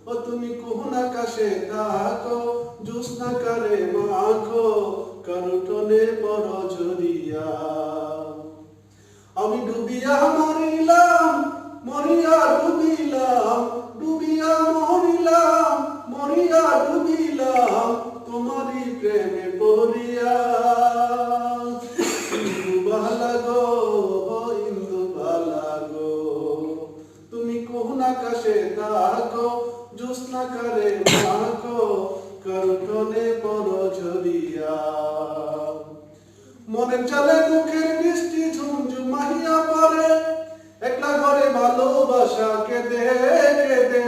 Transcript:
ও তুমি কোন আকাশে থাকো, জ্যোৎস্না কারে মাখো, কারুটনে পর ঝরিয়া। আমি ডুবিয়া মরিলাম, মরিয়া ডুবিলাম, ডুবিয়া মরিলাম, মরিয়া ডুবিলাম, তোমারই প্রেমে পড়িয়া। ইন্দুবালা গো, ইন্দুবালা গো, তুমি কোন আকাশে থাকো, জ্যোৎস্না কারে মাখো, কারুটনে পর ঝরিয়া। মনের চালে দুঃখের বৃষ্টি ঝুমঝুমাইয়া পড়ে, একলা ঘরে ভালোবাসা কেঁদে কেঁদে